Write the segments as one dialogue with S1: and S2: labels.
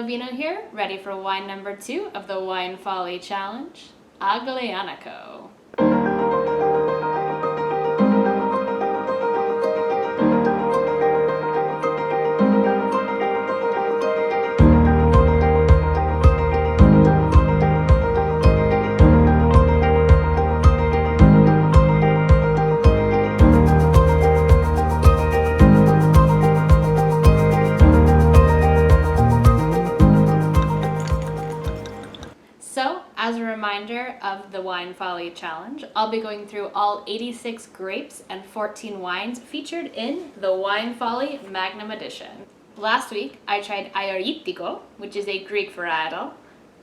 S1: Vino here, ready for wine number 2 of the Wine Folly Challenge, Aglianico. So, as a reminder of the Wine Folly Challenge, I'll be going through all 86 grapes and 14 wines featured in the Wine Folly Magnum Edition. Last week, I tried Irpinia, which is a Greek varietal.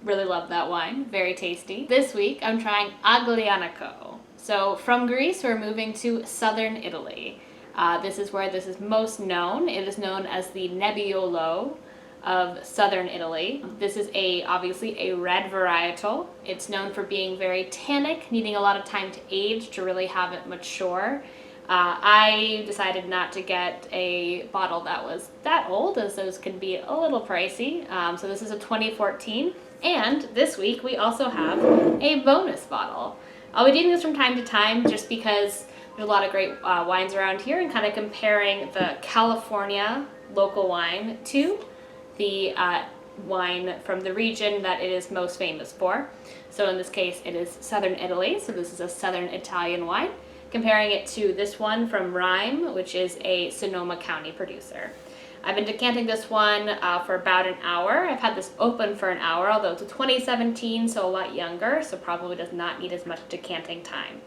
S1: Really love that wine, very tasty. This week, I'm trying Aglianico. So, from Greece, we're moving to southern Italy. This is where this is most known. It is known as the Nebbiolo of southern Italy. This is obviously a red varietal. It's known for being very tannic, needing a lot of time to age to really have it mature. I decided not to get a bottle that was that old, as those can be a little pricey. So this is a 2014. And this week we also have a bonus bottle. I'll be doing this from time to time just because there's a lot of great wines around here, and kind of comparing the California local wine to the wine from the region that it is most famous for. So in this case, it is southern Italy, so this is a southern Italian wine, comparing it to this one from Ryme, which is a Sonoma County producer. I've been decanting this one for about an hour. I've had this open for an hour, although it's a 2017, so a lot younger, so probably does not need as much decanting time.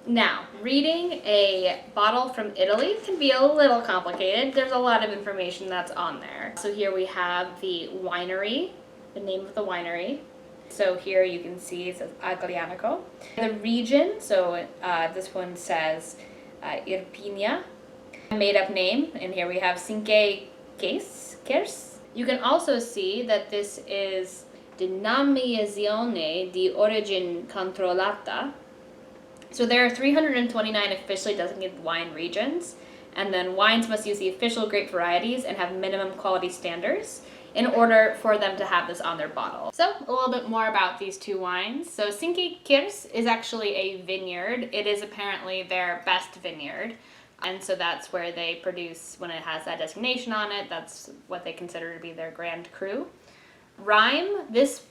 S1: Now, reading a bottle from Italy can be a little complicated. There's a lot of information that's on there. So here we have the winery, the name of the winery. So here you can see it says Aglianico. The region, so this one says Irpinia. Made up name, and here we have Cinque Kers. You can also see that this is Denominazione di Origine Controllata. So there are 329 officially designated wine regions, and then wines must use the official grape varieties and have minimum quality standards in order for them to have this on their bottle. So a little bit more about these two wines. So Cinque Kers is actually a vineyard. It is apparently their best vineyard, and so that's where they produce, when it has that designation on it, that's what they consider to be their Grand Cru. Ryme, this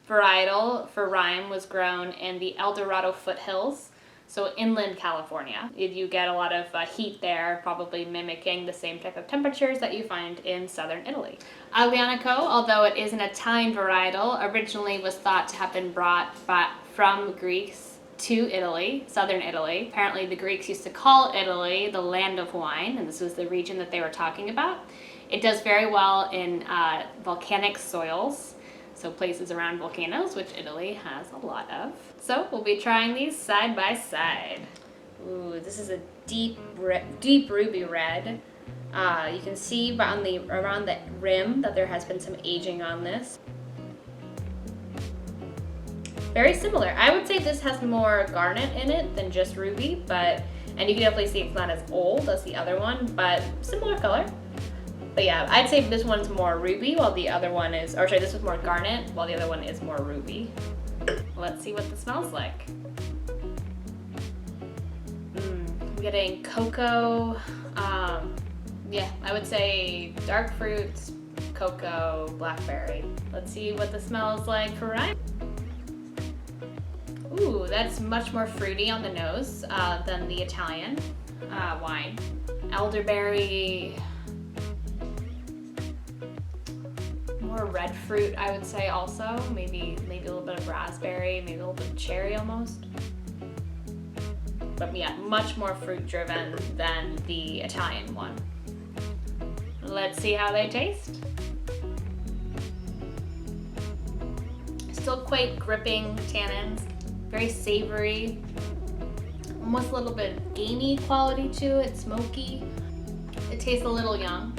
S1: varietal for Ryme was grown in the El Dorado foothills, so inland California. You get a lot of heat there, probably mimicking the same type of temperatures that you find in southern Italy. Aglianico, although it is an Italian varietal, originally was thought to have been brought from Greece to Italy, southern Italy. Apparently the Greeks used to call Italy the land of wine, and this was the region that they were talking about. It does very well in volcanic soils, so places around volcanoes, which Italy has a lot of. So we'll be trying these side by side. Ooh, this is a deep ruby red. You can see around the rim that there has been some aging on this. Very similar. I would say this has more garnet in it than just ruby, and you can definitely see it's not as old as the other one, but similar color. But yeah, I'd say this one's more ruby while the other one is, or sorry, this is more garnet while the other one is more ruby. Let's see what this smells like. I'm getting cocoa. Yeah, I would say dark fruits, cocoa, blackberry. Let's see what the smells like for Ryme. Ooh, that's much more fruity on the nose than the Italian wine. Elderberry. More red fruit, I would say also. Maybe a little bit of raspberry, maybe a little bit of cherry almost. But yeah, much more fruit driven than the Italian one. Let's see how they taste. Still quite gripping tannins, very savory, almost a little bit of gamey quality to it, smoky. It tastes a little young.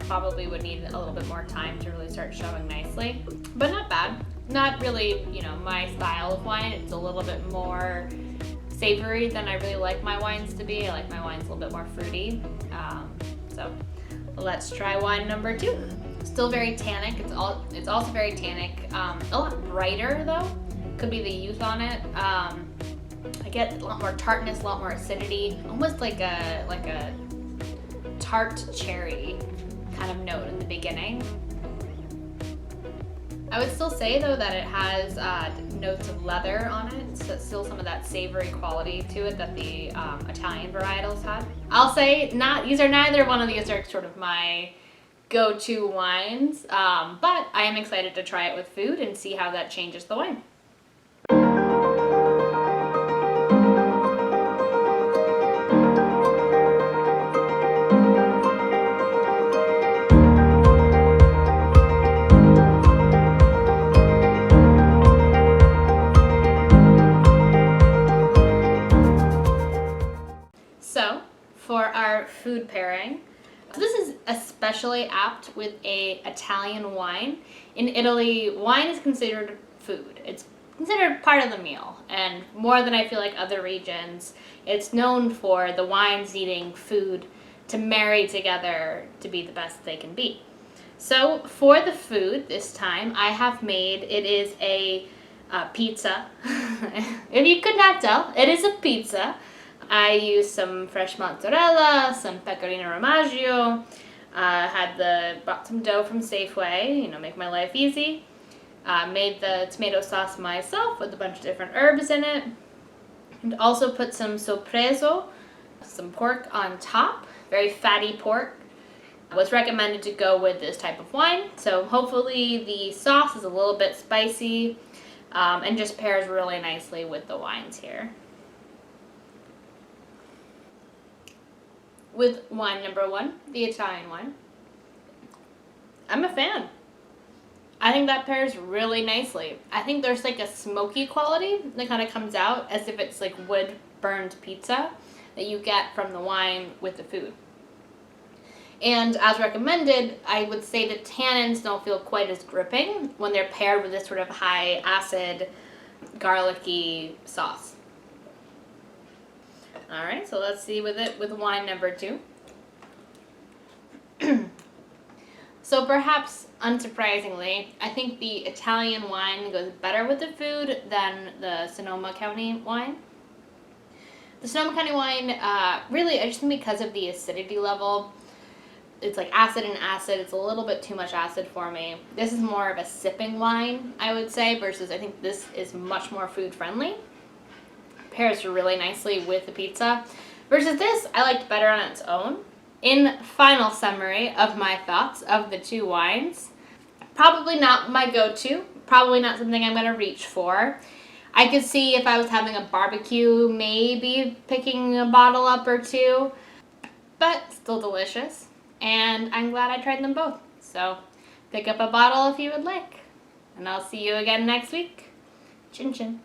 S1: Probably would need a little bit more time to really start showing nicely, but not bad. Not really, my style of wine. It's a little bit more savory than I really like my wines to be. I like my wines a little bit more fruity. So let's try wine number 2. Still very tannic. It's also very tannic. A lot brighter though. Could be the youth on it. I get a lot more tartness, a lot more acidity, almost like a tart cherry kind of note in the beginning. I would still say though that it has notes of leather on it, so it's still some of that savory quality to it that the Italian varietals had. I'll say neither one of these are sort of my go-to wines, but I am excited to try it with food and see how that changes the wine. So, for our food pairing, this is especially apt with a Italian wine. In Italy, wine is considered food. It's considered part of the meal, and more than I feel like other regions, it's known for the wines needing food to marry together to be the best they can be. So for the food this time, I have made, it is a pizza. If you could not tell, it is a pizza. I used some fresh mozzarella, some pecorino romano, bought some dough from Safeway, make my life easy. Made the tomato sauce myself with a bunch of different herbs in it. And also put some soppressata, some pork on top, very fatty pork. Was recommended to go with this type of wine. So hopefully the sauce is a little bit spicy and just pairs really nicely with the wines here. With wine number 1, the Italian wine. I'm a fan. I think that pairs really nicely. I think there's like a smoky quality that kind of comes out as if it's like wood burned pizza that you get from the wine with the food. And as recommended, I would say the tannins don't feel quite as gripping when they're paired with this sort of high acid, garlicky sauce. All right, so let's see with wine number 2. So perhaps unsurprisingly, I think the Italian wine goes better with the food than the Sonoma County wine. The Sonoma County wine, really, I just think because of the acidity level, it's like acid and acid. It's a little bit too much acid for me. This is more of a sipping wine, I would say, versus I think this is much more food friendly. Pairs really nicely with the pizza. Versus this, I liked better on its own. In final summary of my thoughts of the 2 wines, probably not my go-to. Probably not something I'm going to reach for. I could see if I was having a barbecue, maybe picking a bottle up or 2. But still delicious. And I'm glad I tried them both. So pick up a bottle if you would like. And I'll see you again next week. Chin chin.